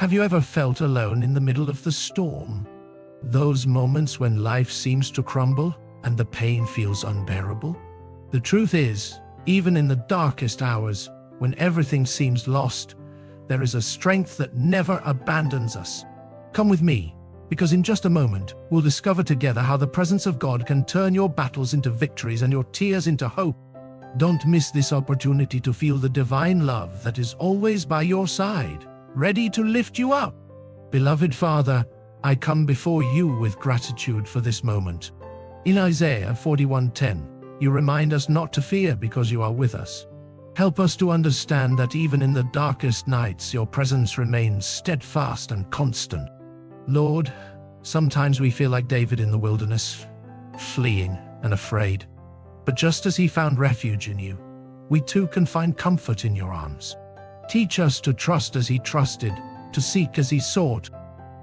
Have you ever felt alone in the middle of the storm? Those moments when life seems to crumble and the pain feels unbearable? The truth is, even in the darkest hours, when everything seems lost, there is a strength that never abandons us. Come with me, because in just a moment, we'll discover together how the presence of God can turn your battles into victories and your tears into hope. Don't miss this opportunity to feel the divine love that is always by your side, ready to lift you up. Beloved Father, I come before you with gratitude for this moment. In Isaiah 41:10, you remind us not to fear because you are with us. Help us to understand that even in the darkest nights, your presence remains steadfast and constant. Lord, sometimes we feel like David in the wilderness, fleeing and afraid. But just as he found refuge in you, we too can find comfort in your arms. Teach us to trust as he trusted, to seek as he sought.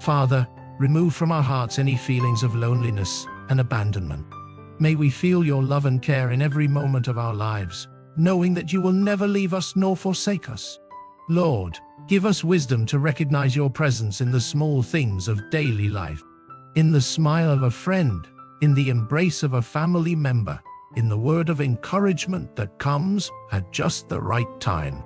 Father, remove from our hearts any feelings of loneliness and abandonment. May we feel your love and care in every moment of our lives, knowing that you will never leave us nor forsake us. Lord, give us wisdom to recognize your presence in the small things of daily life, in the smile of a friend, in the embrace of a family member, in the word of encouragement that comes at just the right time.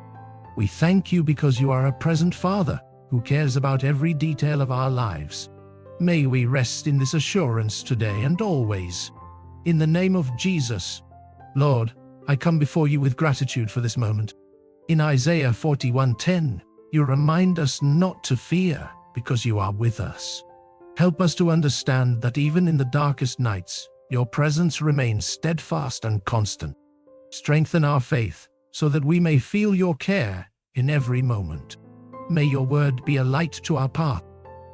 We thank you because you are a present Father who cares about every detail of our lives. May we rest in this assurance today and always. In the name of Jesus, Lord, I come before you with gratitude for this moment. In Isaiah 41:10, you remind us not to fear because you are with us. Help us to understand that even in the darkest nights, your presence remains steadfast and constant. Strengthen our faith so that we may feel your care in every moment. May your word be a light to our path.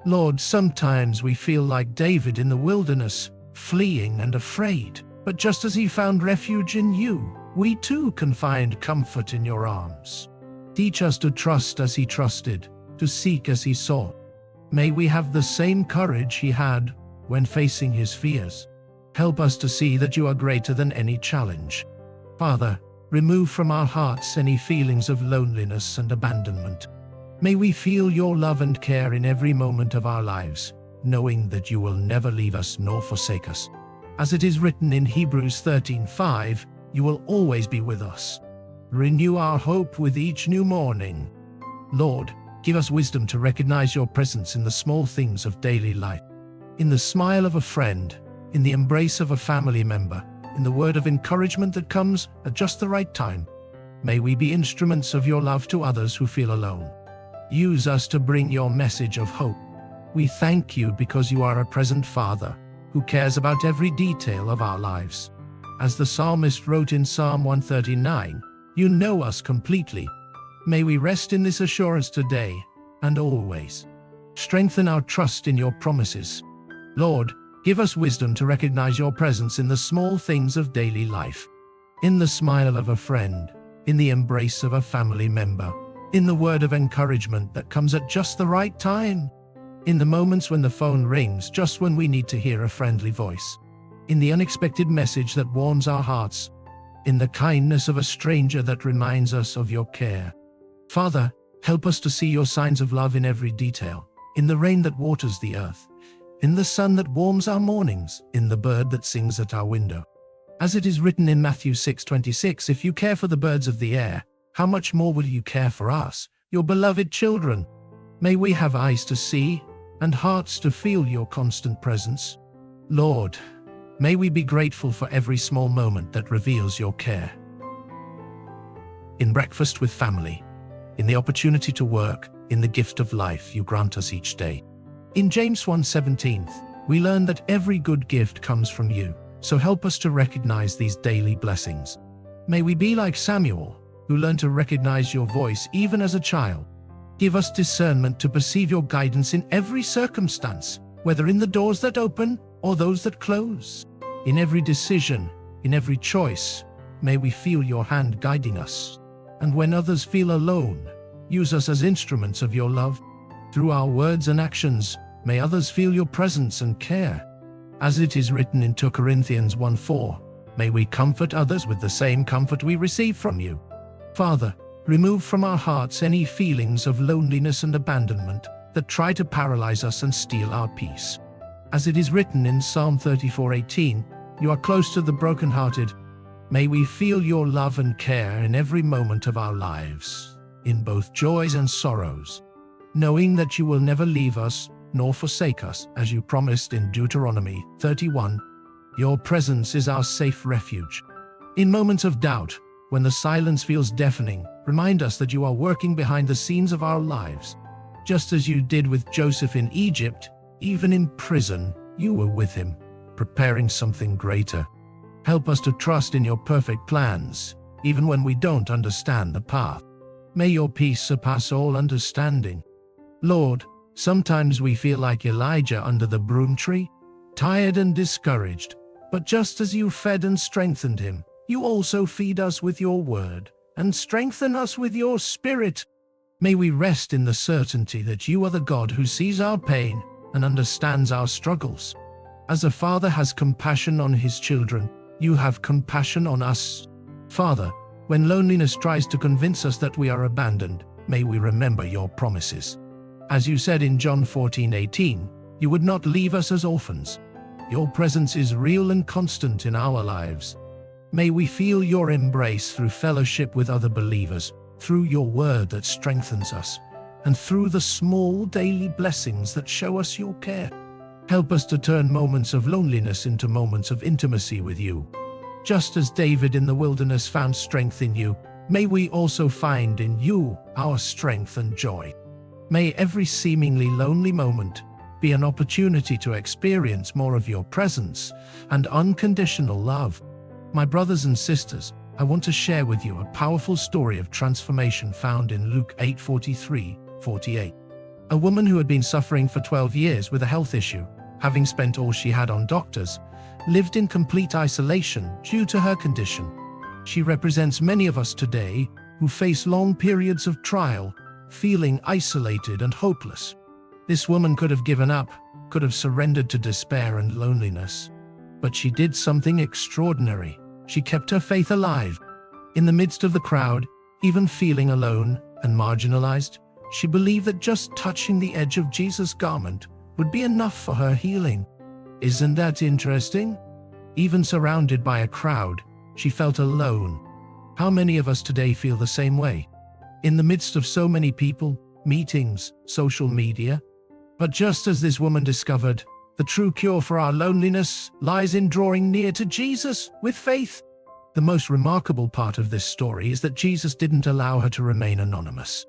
Lord, sometimes we feel like David in the wilderness, fleeing and afraid. But just as he found refuge in you, we too can find comfort in your arms. Teach us to trust as he trusted, to seek as he sought. May we have the same courage he had when facing his fears. Help us to see that you are greater than any challenge. Father, remove from our hearts any feelings of loneliness and abandonment. May we feel your love and care in every moment of our lives, knowing that you will never leave us nor forsake us. As it is written in Hebrews 13:5, you will always be with us. Renew our hope with each new morning. Lord, give us wisdom to recognize your presence in the small things of daily life, in the smile of a friend, in the embrace of a family member, in the word of encouragement that comes at just the right time. May we be instruments of your love to others who feel alone. Use us to bring your message of hope. We thank you because you are a present Father who cares about every detail of our lives. As the psalmist wrote in Psalm 139, you know us completely. May we rest in this assurance today and always. Strengthen our trust in your promises. Lord, give us wisdom to recognize your presence in the small things of daily life, in the smile of a friend, in the embrace of a family member, in the word of encouragement that comes at just the right time, in the moments when the phone rings just when we need to hear a friendly voice, in the unexpected message that warms our hearts, in the kindness of a stranger that reminds us of your care. Father, help us to see your signs of love in every detail, in the rain that waters the earth, in the sun that warms our mornings, in the bird that sings at our window. As it is written in Matthew 6:26, if you care for the birds of the air, how much more will you care for us, your beloved children? May we have eyes to see and hearts to feel your constant presence. Lord, may we be grateful for every small moment that reveals your care. In breakfast with family, in the opportunity to work, in the gift of life you grant us each day. In James 1:17, we learn that every good gift comes from you, so help us to recognize these daily blessings. May we be like Samuel, who learned to recognize your voice even as a child. Give us discernment to perceive your guidance in every circumstance, whether in the doors that open or those that close. In every decision, in every choice, may we feel your hand guiding us. And when others feel alone, use us as instruments of your love. Through our words and actions, may others feel your presence and care. As it is written in 2 Corinthians 1:4, may we comfort others with the same comfort we receive from you. Father, remove from our hearts any feelings of loneliness and abandonment. that try to paralyze us and steal our peace. As it is written in Psalm 34:18, "You are close to the brokenhearted." May we feel your love and care in every moment of our lives, in both joys and sorrows, knowing that you will never leave us nor forsake us, as you promised in Deuteronomy 31. Your presence is our safe refuge. In moments of doubt, when the silence feels deafening, remind us that you are working behind the scenes of our lives. Just as you did with Joseph in Egypt, even in prison, you were with him, preparing something greater. Help us to trust in your perfect plans, even when we don't understand the path. May your peace surpass all understanding. Lord, sometimes we feel like Elijah under the broom tree, tired and discouraged, but just as you fed and strengthened him, you also feed us with your word and strengthen us with your spirit. May we rest in the certainty that you are the God who sees our pain and understands our struggles. As a father has compassion on his children, you have compassion on us. Father, when loneliness tries to convince us that we are abandoned, may we remember your promises. As you said in John 14:18, you would not leave us as orphans. Your presence is real and constant in our lives. May we feel your embrace through fellowship with other believers, through your word that strengthens us, and through the small daily blessings that show us your care. Help us to turn moments of loneliness into moments of intimacy with you. Just as David in the wilderness found strength in you, may we also find in you our strength and joy. May every seemingly lonely moment be an opportunity to experience more of your presence and unconditional love. My brothers and sisters, I want to share with you a powerful story of transformation found in Luke 8:43-48. A woman who had been suffering for 12 years with a health issue, having spent all she had on doctors, lived in complete isolation due to her condition. She represents many of us today who face long periods of trial, feeling isolated and hopeless. This woman could have given up, could have surrendered to despair and loneliness. But she did something extraordinary. She kept her faith alive. In the midst of the crowd, even feeling alone and marginalized, she believed that just touching the edge of Jesus' garment would be enough for her healing. Isn't that interesting? Even surrounded by a crowd, she felt alone. How many of us today feel the same way? In the midst of so many people, meetings, social media. But just as this woman discovered, the true cure for our loneliness lies in drawing near to Jesus with faith. The most remarkable part of this story is that Jesus didn't allow her to remain anonymous.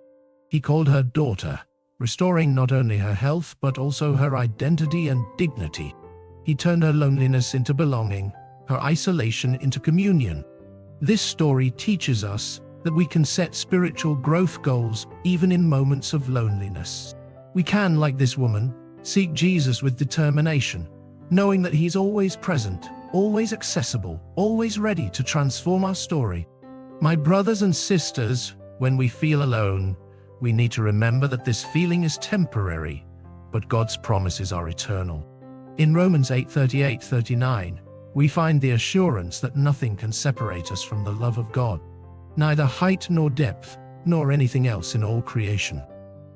He called her daughter, restoring not only her health but also her identity and dignity. He turned her loneliness into belonging, her isolation into communion. This story teaches us that we can set spiritual growth goals even in moments of loneliness. We can, like this woman, seek Jesus with determination, knowing that He's always present, always accessible, always ready to transform our story. My brothers and sisters, when we feel alone, we need to remember that this feeling is temporary, but God's promises are eternal. In Romans 8:38-39, we find the assurance that nothing can separate us from the love of God, neither height nor depth, nor anything else in all creation.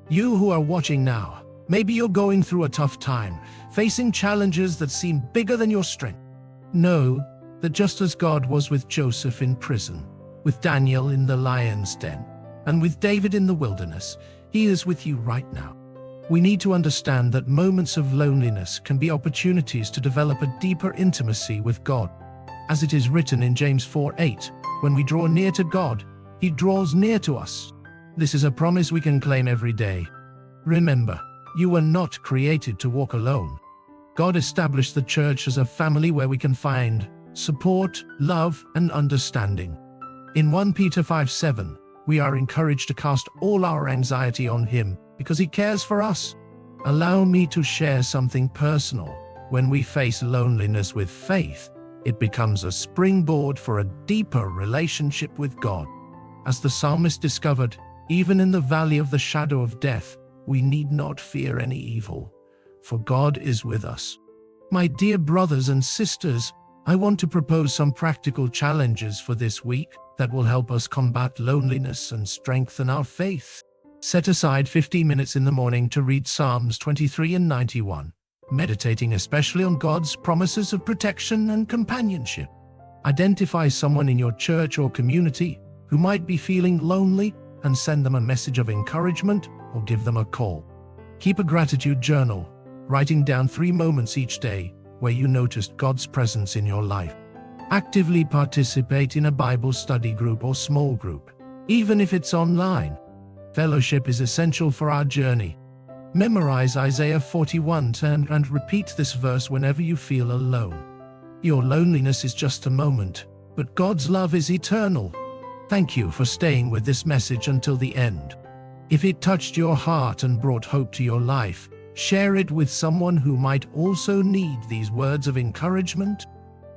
You who are watching now, maybe you're going through a tough time, facing challenges that seem bigger than your strength. Know that just as God was with Joseph in prison, with Daniel in the lion's den, and with David in the wilderness, He is with you right now. We need to understand that moments of loneliness can be opportunities to develop a deeper intimacy with God. As it is written in James 4:8, when we draw near to God, He draws near to us. This is a promise we can claim every day. Remember, you were not created to walk alone. God established the church as a family where we can find support, love, and understanding. In 1 Peter 5:7, we are encouraged to cast all our anxiety on Him because He cares for us. Allow me to share something personal. When we face loneliness with faith, it becomes a springboard for a deeper relationship with God. As the psalmist discovered, even in the valley of the shadow of death, we need not fear any evil, for God is with us. My dear brothers and sisters, I want to propose some practical challenges for this week that will help us combat loneliness and strengthen our faith. Set aside 15 minutes in the morning to read Psalms 23 and 91, meditating especially on God's promises of protection and companionship. Identify someone in your church or community who might be feeling lonely and send them a message of encouragement or give them a call. Keep a gratitude journal, writing down 3 moments each day where you noticed God's presence in your life. Actively participate in a Bible study group or small group, even if it's online. Fellowship is essential for our journey. Memorize Isaiah 41:10 and repeat this verse whenever you feel alone. Your loneliness is just a moment, but God's love is eternal. Thank you for staying with this message until the end. If it touched your heart and brought hope to your life, share it with someone who might also need these words of encouragement.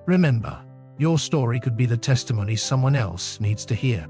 Remember, your story could be the testimony someone else needs to hear.